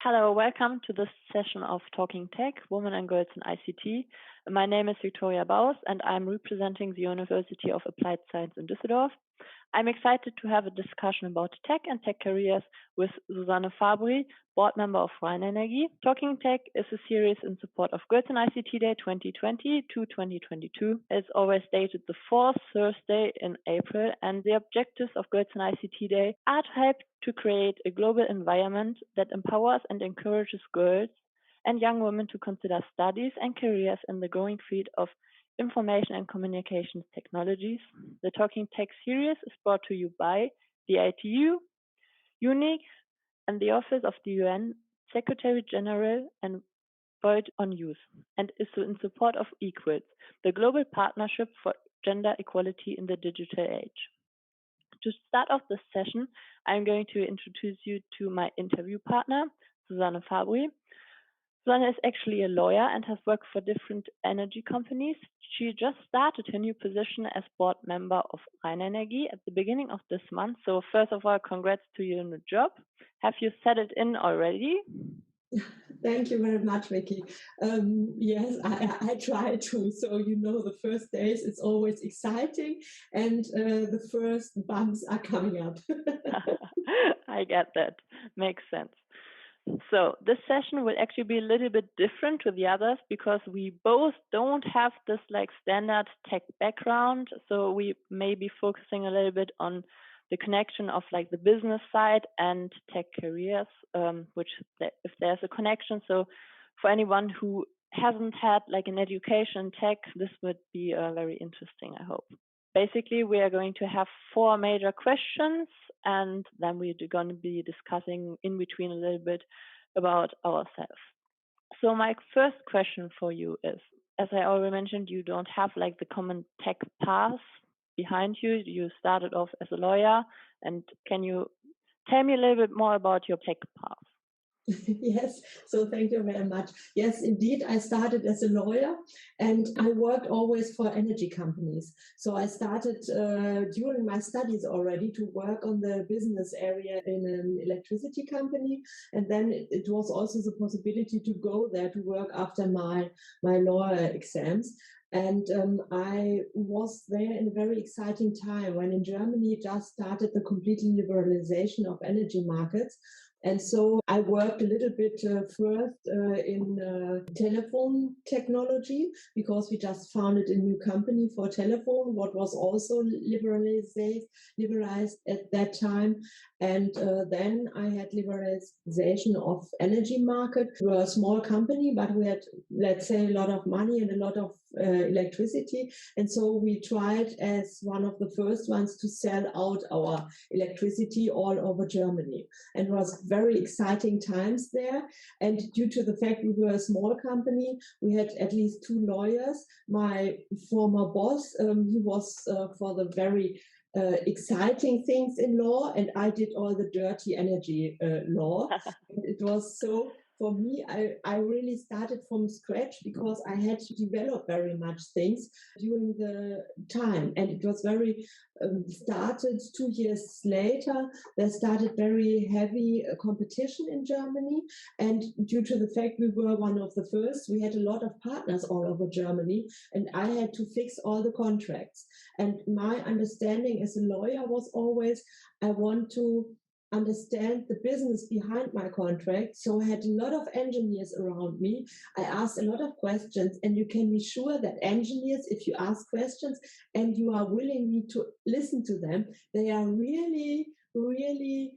Hello, welcome to this session of Talking Tech, Women and Girls in ICT. My name is Victoria Baust and I'm representing the University of Applied Science in Düsseldorf. I'm excited to have a discussion about tech and tech careers with Susanne Fabry, board member of RheinEnergie. Talking Tech is a series in support of Girls in ICT Day 2020 to 2022. It's always dated the fourth Thursday in April, and the objectives of Girls in ICT Day are to help to create a global environment that empowers and encourages girls and young women to consider studies and careers in the growing field of information and communications technologies. The Talking Tech series is brought to you by the ITU, UNIC, and the Office of the UN Secretary General and Void on Youth, and is in support of Equals, the global partnership for gender equality in the digital age. To start off this session, I'm going to introduce you to my interview partner, Susanne Fabry. Susanne is actually a lawyer and has worked for different energy companies. She just started her new position as board member of RheinEnergie at the beginning of this month. So first of all, congrats to your new job. Have you settled in already? Thank you very much, Vicky. Yes, I try to. So, the first days, it's always exciting and the first bumps are coming up. I get that. Makes sense. So this session will actually be a little bit different to the others because we both don't have this standard tech background. So we may be focusing a little bit on the connection of the business side and tech careers, which if there's a connection. So for anyone who hasn't had an education in tech, this would be very interesting, I hope. Basically, we are going to have 4 major questions, and then we're going to be discussing in between a little bit about ourselves. So my first question for you is, as I already mentioned, you don't have the common tech path behind you. You started off as a lawyer, and can you tell me a little bit more about your tech path? Yes, so thank you very much. Yes, indeed, I started as a lawyer and I worked always for energy companies. So I started during my studies already to work on the business area in an electricity company. And then it was also the possibility to go there to work after my lawyer exams. And I was there in a very exciting time when in Germany just started the complete liberalization of energy markets. And so I worked a little bit first in telephone technology because we just founded a new company for telephone, what was also liberalized at that time. And then I had liberalization of energy market. We were a small company, but we had, let's say, a lot of money and a lot of electricity. And so we tried as one of the first ones to sell out our electricity all over Germany. And it was very exciting times there. And due to the fact we were a small company, we had at least 2 lawyers. My former boss, he was for the very exciting things in law, and I did all the dirty energy law. It was so, for me, I really started from scratch because I had to develop very much things during the time. And it was very started 2 years later. There started very heavy competition in Germany. And due to the fact we were one of the first, we had a lot of partners all over Germany. And I had to fix all the contracts. And my understanding as a lawyer was always, I want to understand the business behind my contract. So I had a lot of engineers around me. I asked a lot of questions, and you can be sure that engineers, if you ask questions and you are willing to listen to them, they are really, really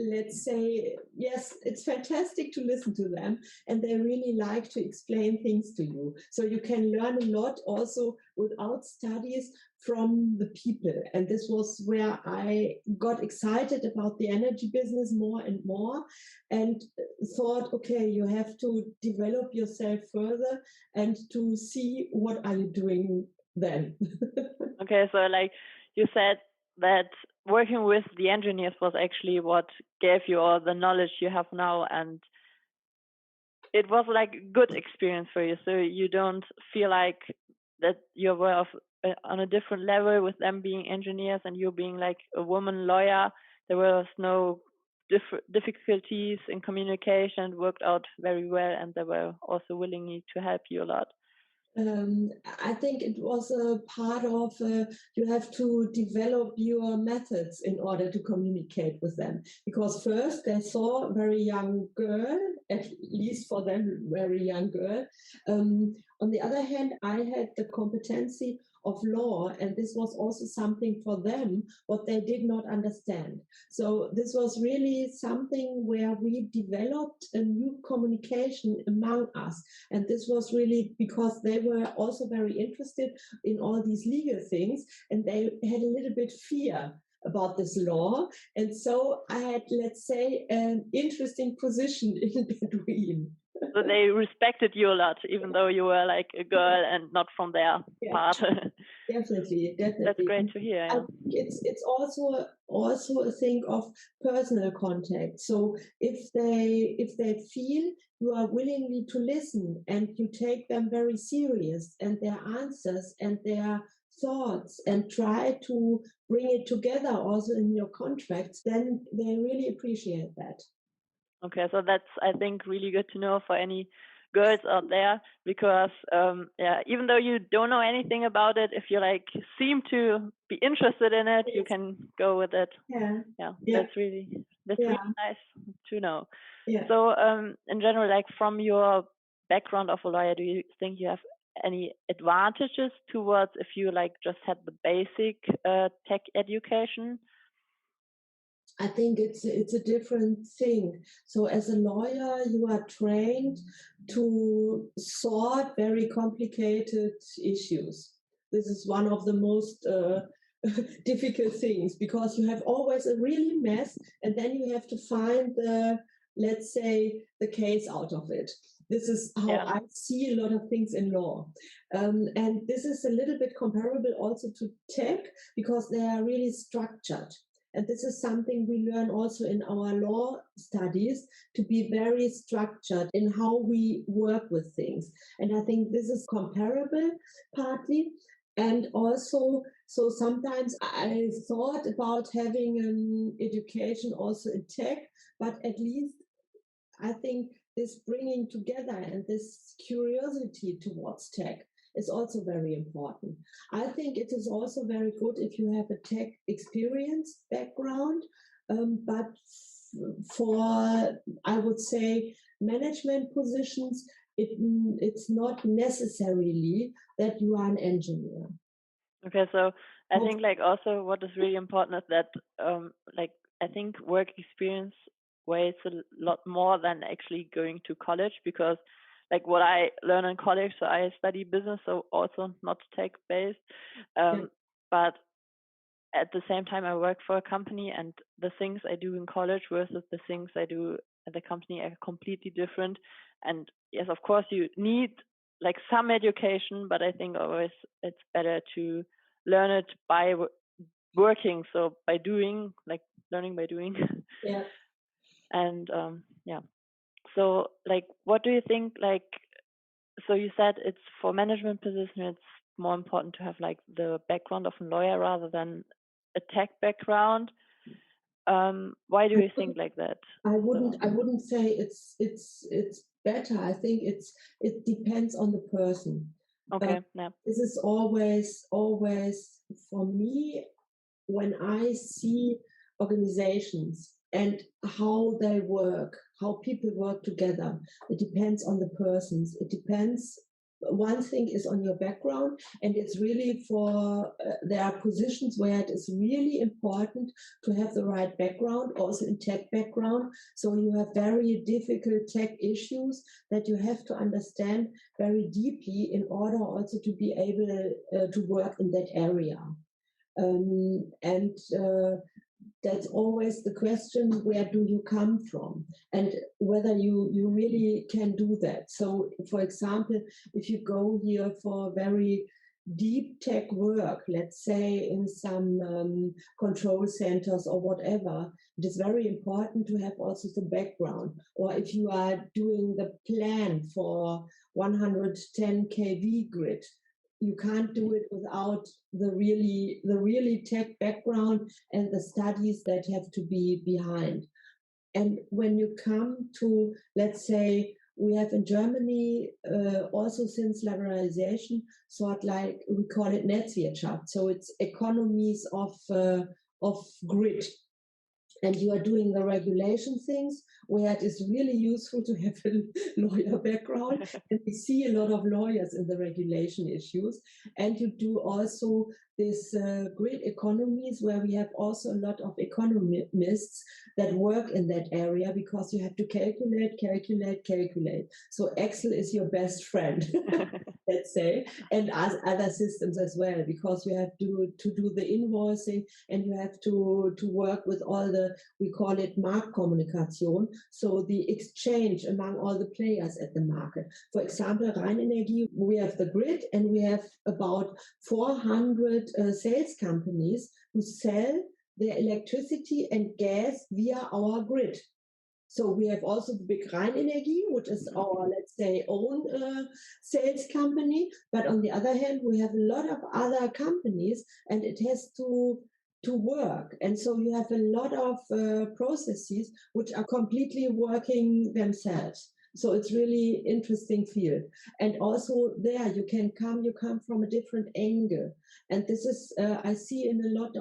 let's say, yes, it's fantastic to listen to them, and they really like to explain things to you. So you can learn a lot also without studies from the people. And this was where I got excited about the energy business more and more, and thought, okay, you have to develop yourself further and to see what are you doing then. Okay, so you said that working with the engineers was actually what gave you all the knowledge you have now, and it was a good experience for you. So you don't feel like that you were on a different level with them being engineers and you being a woman lawyer. There was no difficulties in communication worked out very well, and they were also willing to help you a lot? I think it was a part of you have to develop your methods in order to communicate with them. Because first they saw a very young girl, at least for them, very young girl. On the other hand, I had the competency of law, and this was also something for them what they did not understand. So this was really something where we developed a new communication among us. And this was really because they were also very interested in all these legal things, and they had a little bit fear about this law. And so I had, let's say, an interesting position in between. So they respected you a lot, even though you were like a girl and not from their part. Definitely. That's great to hear. Yeah. It's also a thing of personal contact. So if they feel you are willingly to listen and you take them very serious and their answers and their thoughts and try to bring it together also in your contracts, then they really appreciate that. Okay, so that's, I think, really good to know for any girls out there, because even though you don't know anything about it, if you like seem to be interested in it, you can go with it. Yeah. That's really nice to know. So in general, like from your background of a lawyer, do you think you have any advantages towards if you like just had the basic tech education? I think it's a different thing. So as a lawyer, you are trained to sort very complicated issues. This is one of the most difficult things, because you have always a really mess, and then you have to find let's say, the case out of it. This is how I see a lot of things in law. And this is a little bit comparable also to tech, because they are really structured. And this is something we learn also in our law studies, to be very structured in how we work with things. And I think this is comparable partly. And also, so sometimes I thought about having an education also in tech, but at least I think this bringing together and this curiosity towards tech is also very important. I think it is also very good if you have a tech experience background, but for, I would say, management positions, it's not necessarily that you are an engineer. Okay, so I think like also what is really important is that like I think work experience weighs a lot more than actually going to college, because like what I learn in college, so I study business, so also not tech based, but at the same time I work for a company, and the things I do in college versus the things I do at the company are completely different. And yes, of course you need like some education, but I think always it's better to learn it by working, so by doing, like learning by doing. And so like what do you think, like, so you said it's for management position it's more important to have like the background of a lawyer rather than a tech background. Why do you think like that? I wouldn't say it's better. I think it depends on the person. Okay. This is always for me, when I see organizations and how they work, how people work together, it depends on the persons. It depends. One thing is on your background, and it's really for there are positions where it is really important to have the right background, also in tech background. So you have very difficult tech issues that you have to understand very deeply in order also to be able to work in that area. That's always the question, where do you come from, and whether you really can do that. So, for example, if you go here for very deep tech work, let's say in some control centers or whatever, it is very important to have also the background. Or if you are doing the plan for 110 kV grid, you can't do it without the really tech background and the studies that have to be behind. And when you come to, let's say, we have in Germany also since liberalization, sort like we call it Netzwirtschaft. So it's economies of grid. And you are doing the regulation things where it is really useful to have a lawyer background. And we see a lot of lawyers in the regulation issues. And you do also this grid economies where we have also a lot of economists that work in that area because you have to calculate. So Excel is your best friend, let's say, and other systems as well, because you have to do the invoicing and you have to work with all the, we call it Marktkommunikation, so the exchange among all the players at the market. For example, RheinEnergie, we have the grid and we have about 400 sales companies who sell their electricity and gas via our grid. So we have also the big RheinEnergie, which is our, let's say, own sales company. But on the other hand, we have a lot of other companies and it has to work. And so you have a lot of processes which are completely working themselves. So it's really interesting field. And also there you come from a different angle. And this is, I see in a lot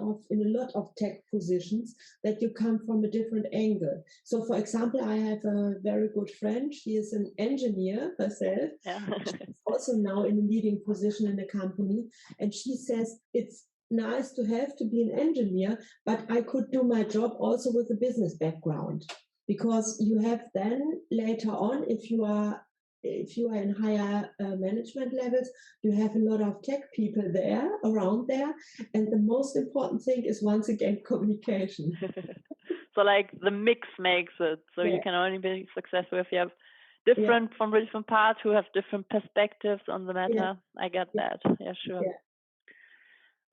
of tech positions that you come from a different angle. So for example, I have a very good friend. She is an engineer herself. Yeah. She's also now in a leading position in a company. And she says, it's nice to have to be an engineer, but I could do my job also with a business background. Because you have then later on, if you are in higher management levels, you have a lot of tech people there, around there. And the most important thing is, once again, communication. So like the mix makes it. So you can only be successful if you have different from different parts who have different perspectives on the matter. I get that. Yeah, sure.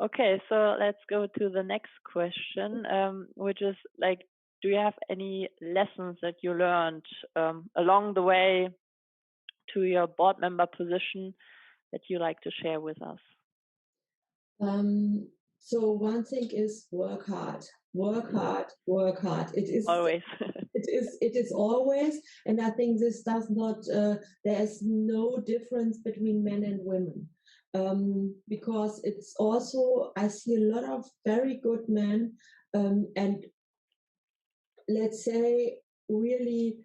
Okay, so let's go to the next question, which is like, do you have any lessons that you learned along the way to your board member position that you like to share with us? So one thing is work hard. It is always. it is always, and I think this does not. There is no difference between men and women. Because it's also, I see a lot of very good men, and let's say really,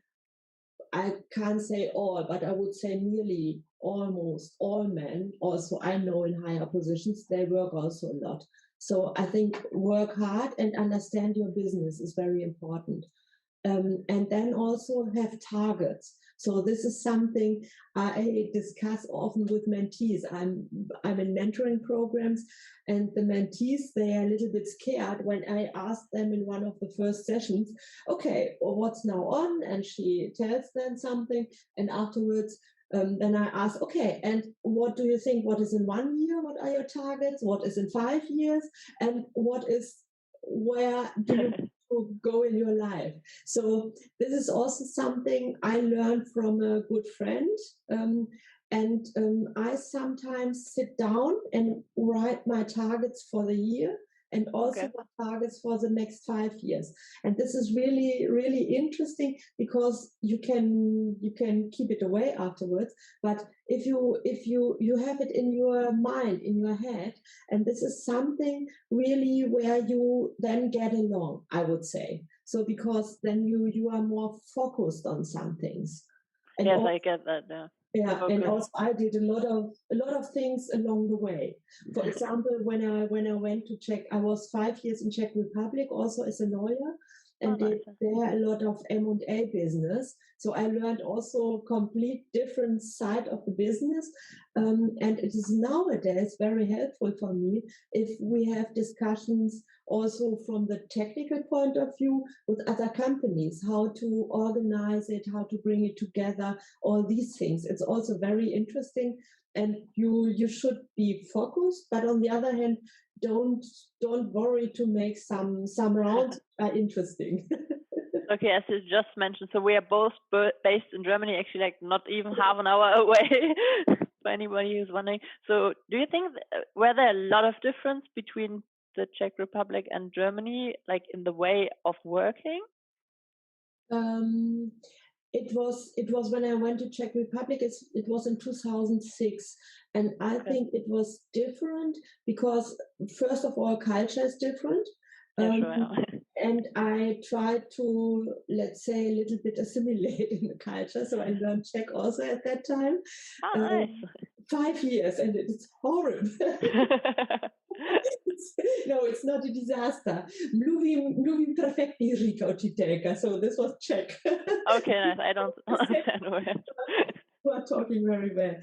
I can't say all, but I would say nearly almost all men, also I know in higher positions, they work also a lot. So I think work hard and understand your business is very important. And then also have targets. So this is something I discuss often with mentees. I'm in mentoring programs, and the mentees, they are a little bit scared when I ask them in one of the first sessions, okay, well, what's now on? And she tells them something, and afterwards then I ask, okay, and what do you think? What is in 1 year? What are your targets? What is in 5 years? And where do you go in your life? So this is also something I learned from a good friend. I sometimes sit down and write my targets for the year and also my targets for the next 5 years. And this is really, really interesting because you can keep it away afterwards. But if you have it in your mind, in your head, and this is something really where you then get along, I would say. So because then you are more focused on some things. And yes, I get that. Yeah. And also I did a lot of things along the way. For example, when I went to Czech, I was 5 years in Czech Republic also as a lawyer, and did there a lot of M&A business. So I learned also complete different side of the business, and it is nowadays very helpful for me if we have discussions also from the technical point of view with other companies, how to organize it, how to bring it together, all these things. It's also very interesting, and you should be focused, but on the other hand, don't worry to make some rounds are interesting. Okay, as you just mentioned, so we are both based in Germany, actually, like not even half an hour away. For anybody who's wondering. So, do you think were there a lot of difference between the Czech Republic and Germany, like in the way of working? Um, it was when I went to Czech Republic. It was in 2006, and I Okay. think it was different because first of all, culture is different. Yeah, Um, sure. Yeah. and I tried to, let's say, a little bit assimilate in the culture. So I learned Czech also at that time. Oh, Um, nice. 5 years, and it's horrible. No, it's not a disaster. Mluvím perfektní, říká učitelka. So this was Czech. Okay, nice. I don't understand where. You are talking very well.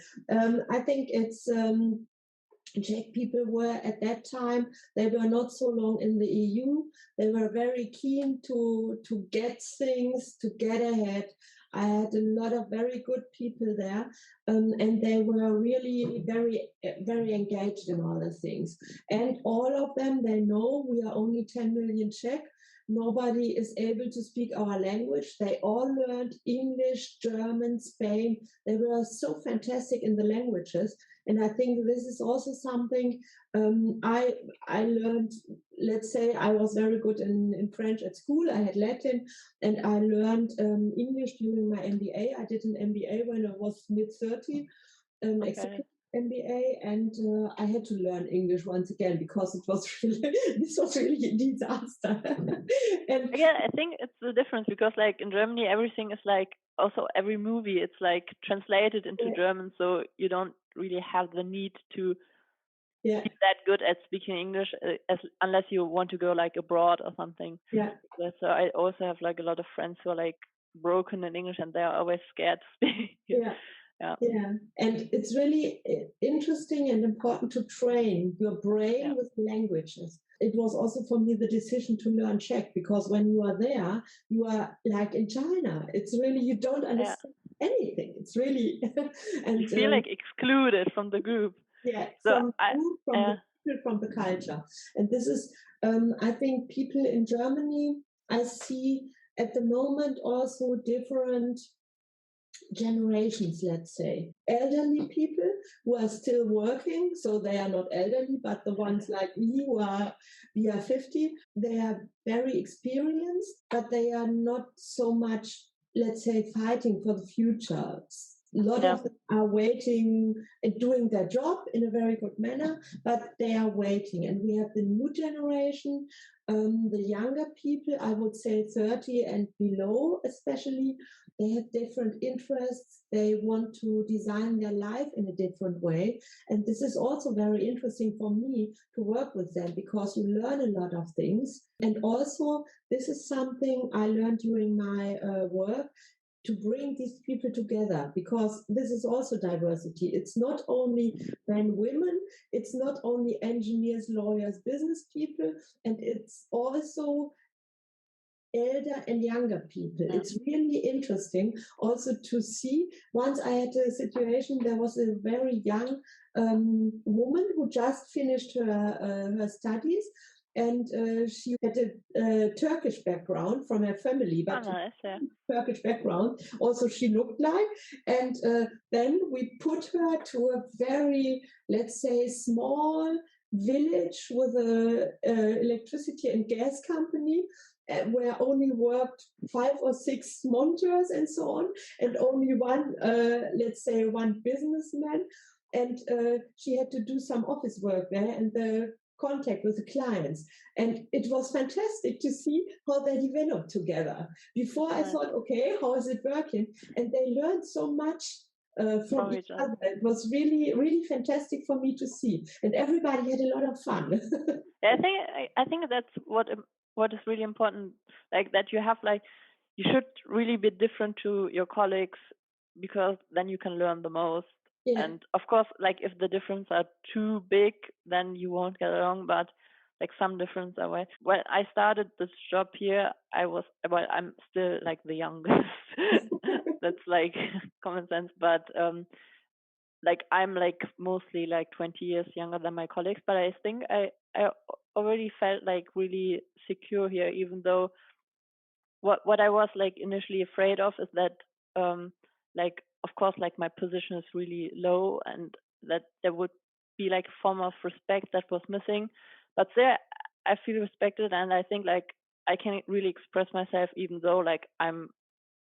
I think it's Czech people were at that time, they were not so long in the EU. They were very keen to get things, to get ahead. I had a lot of very good people there, and they were really very engaged in all the things. And all of them, they know we are only 10 million Czech. Nobody is able to speak our language. They all learned English, German, Spain. They were so fantastic in the languages. And I think this is also something I learned. Let's say I was very good in French at school. I had Latin, and I learned English during my MBA. I did an MBA when I was mid-30, Okay. MBA, and I had to learn English once again because it was really this was really a disaster. And Again, I think it's the difference because, like, in Germany, everything is like, also every movie, it's like translated into yeah, German, so you don't really have the need to yeah, be that good at speaking English unless you want to go like abroad or something. yeah. So I also have like a lot of friends who are like broken in English and they are always scared to speak. Yeah. Yeah. Yeah, and it's really interesting and important to train your brain Yeah. with languages. It was also for me the decision to learn Czech because when you are there, you are like in China. It's really, you don't Yeah. understand anything. It's really, You and feel like excluded from the group. yeah, So from I, food, from the people, from the culture. And this is, I think people in Germany, I see at the moment also different generations, let's say. Elderly people who are still working, so they are not elderly, but the ones like me we are 50, they are very experienced, but they are not so much, let's say, fighting for the future. A lot yeah. of them are waiting and doing their job in a very good manner, but they are waiting. And we have the new generation, the younger people, I would say 30 and below, especially, they have different interests. They want to design their life in a different way. And this is also very interesting for me to work with them because you learn a lot of things. And also, this is something I learned during my work to bring these people together because this is also diversity. It's not only men, women, it's not only engineers, lawyers, business people, and it's also elder and younger people. Yeah. It's really interesting also to see. Once I had a situation, there was a very young woman who just finished her studies. And she had a Turkish background from her family, Oh, but nice. Yeah. Turkish background. Also, she looked like. And then we put her to a very, let's say, small village with a electricity and gas company where only worked 5 or 6 monteurs and so on, and only one, let's say, one businessman. And she had to do some office work there and the contact with the clients. And it was fantastic to see how they developed together. Before I Nice. thought, okay, how is it working? And they learned so much from each other. It was really, really fantastic for me to see. And everybody had a lot of fun. Yeah, I think that's what is really important. Like that you have like you should really be different to your colleagues because then you can learn the most. Yeah. And of course, like if the difference are too big, then you won't get along. But like some difference are way. When I started this job here, I'm still like the youngest. That's like common sense, but like I'm like mostly like 20 years younger than my colleagues, but I think I already felt like really secure here, even though what I was like initially afraid of is that like of course like my position is really low and that there would be like a form of respect that was missing, but there I feel respected and I think like I can really express myself, even though like I'm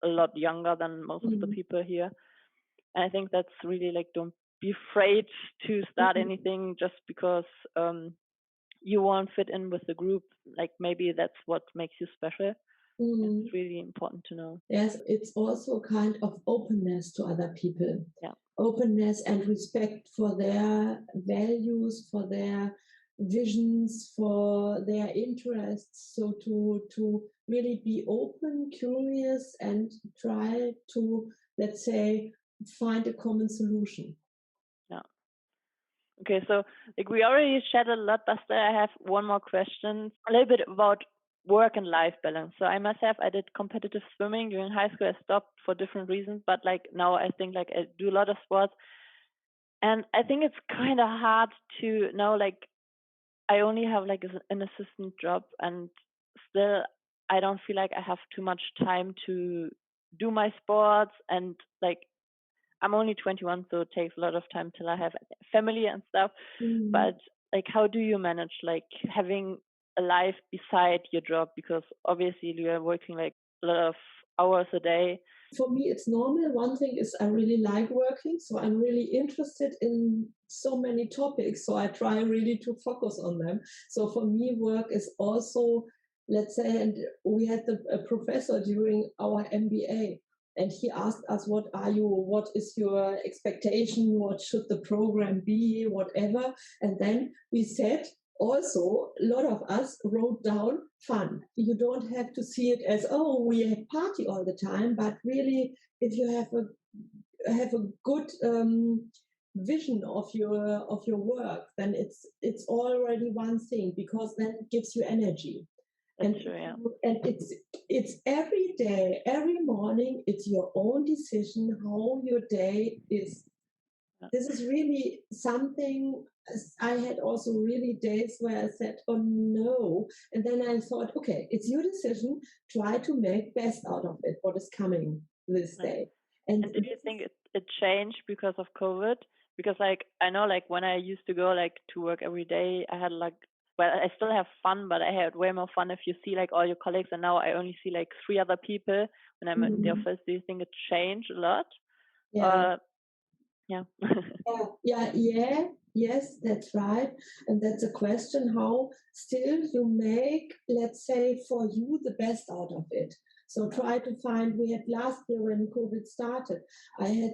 a lot younger than most of the people here. And I think that's really like, don't be afraid to start anything just because you won't fit in with the group. Like maybe that's what makes you special. It's really important to know. Yes, it's also a kind of openness to other people. Yeah. Openness and respect for their values, for their visions, for their interests. So to really be open, curious, and try to, let's say, find a common solution. Yeah. Okay, so like we already shared a lot, but still I have one more question, a little bit about work and life balance. So I myself, I did competitive swimming during high school. I stopped for different reasons, but like now I think like I do a lot of sports, and I think it's kind of hard to now like I only have like an assistant job, and still I don't feel like I have too much time to do my sports, and like I'm only 21, so it takes a lot of time till I have family and stuff. But like, how do you manage like having a life beside your job? Because obviously you are working like a lot of hours a day. For me, it's normal. One thing is I really like working, so I'm really interested in so many topics. So I try really to focus on them. So for me, work is also, let's say, and we had a professor during our MBA, and he asked us, what is your expectation? What should the program be? Whatever. And then we said, also, a lot of us wrote down fun. You don't have to see it as, oh, we have party all the time, but really, if you have a good vision of your work, then it's already one thing, because then it gives you energy. And true, yeah. And it's every day, every morning, it's your own decision how your day is. This is really something. I had also really days where I said, oh no. And then I thought, okay, it's your decision. Try to make best out of it, what is coming this day. And do you think it changed because of COVID? Because like, I know like when I used to go like to work every day, I had like, well, I still have fun, but I had way more fun if you see like all your colleagues, and now I only see like 3 other people when I'm in the office. Do you think it changed a lot? Yeah. Yeah. Yes, that's right. And that's a question how still you make, let's say, for you the best out of it. So try to find, we had last year when COVID started, I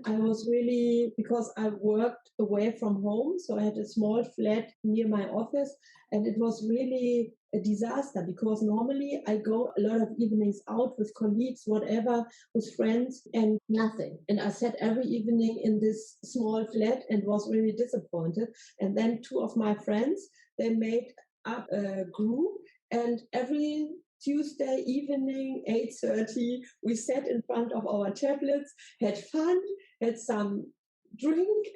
was really, because I worked away from home, so I had a small flat near my office, and it was really a disaster, because normally I go a lot of evenings out with colleagues, whatever, with friends, and nothing. And I sat every evening in this small flat and was really disappointed. And then 2 of my friends, they made up a group, and every Tuesday evening, 8:30, we sat in front of our tablets, had fun, had some drink,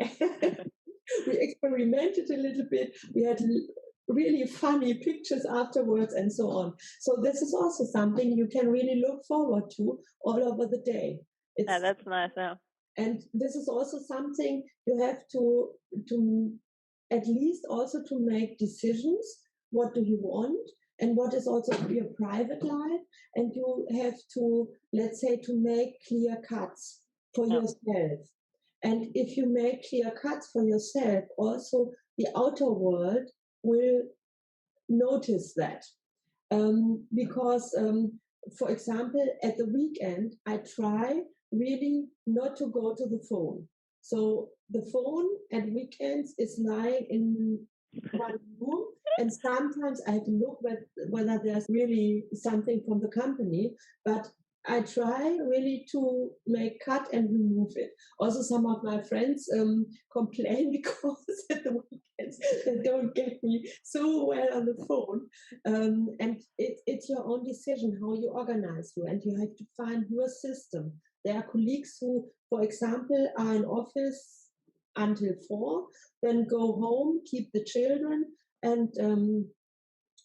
we experimented a little bit, we had really funny pictures afterwards, and so on. So this is also something you can really look forward to all over the day. Yeah, that's nice, yeah. And this is also something you have to at least also to make decisions. What do you want? And what is also your private life, and you have to, let's say, to make clear cuts for yourself. And if you make clear cuts for yourself, also the outer world will notice that. Because, for example, at the weekend, I try really not to go to the phone. So the phone at weekends is lying in one room, and sometimes I have to look whether there's really something from the company, but I try really to make cut and remove it. Also, some of my friends complain because at the weekends they don't get me so well on the phone. And it's your own decision how you organize you, and you have to find your system. There are colleagues who, for example, are in office until 4, then go home, keep the children, and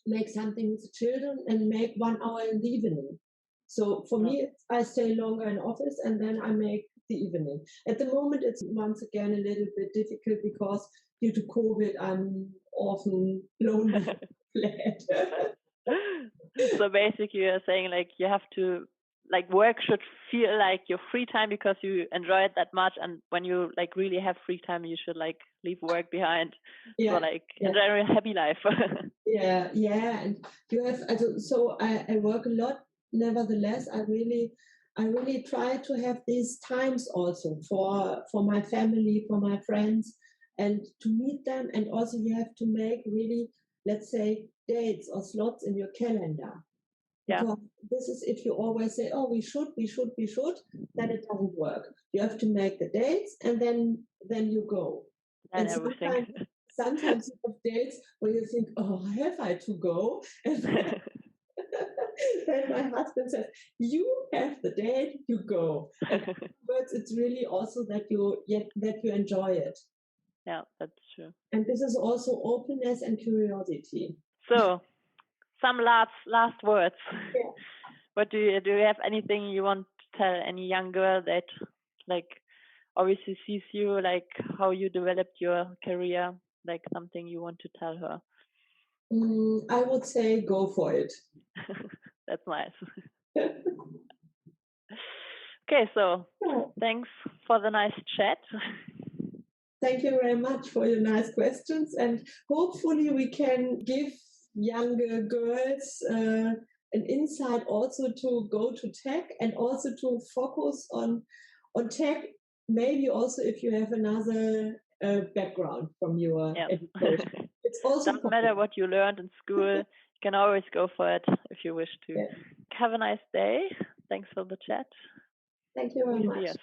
make something with the children, and make 1 hour in the evening. So for me, I stay longer in office, and then I make the evening. At the moment, it's once again a little bit difficult, because due to COVID, I'm often lonely flat. So basically, you're saying like you have to work should feel like your free time because you enjoy it that much, and when you like really have free time, you should like leave work behind. Yeah, so like enjoy a happy life. yeah, and you have. So I work a lot. Nevertheless, I really try to have these times also for my family, for my friends, and to meet them. And also, you have to make really, let's say, dates or slots in your calendar. Yeah. Because this is if you always say, oh, we should, then it doesn't work. You have to make the dates and then you go. And And everything. sometimes you have dates where you think, oh, have I to go? And then my husband says, you have the date, you go. And afterwards, it's really also that you enjoy it. Yeah, that's true. And this is also openness and curiosity. So, some last words. Yeah. What do you have anything you want to tell any young girl that like obviously sees you, like how you developed your career, like something you want to tell her? I would say go for it. That's nice. Okay, so thanks for the nice chat. Thank you very much for your nice questions, and hopefully we can give younger girls an insight also to go to tech and also to focus on tech. Maybe also if you have another background from your education. It's also doesn't matter what you learned in school. You can always go for it if you wish to. Yeah. Have a nice day. Thanks for the chat. Thank you very much. Yes.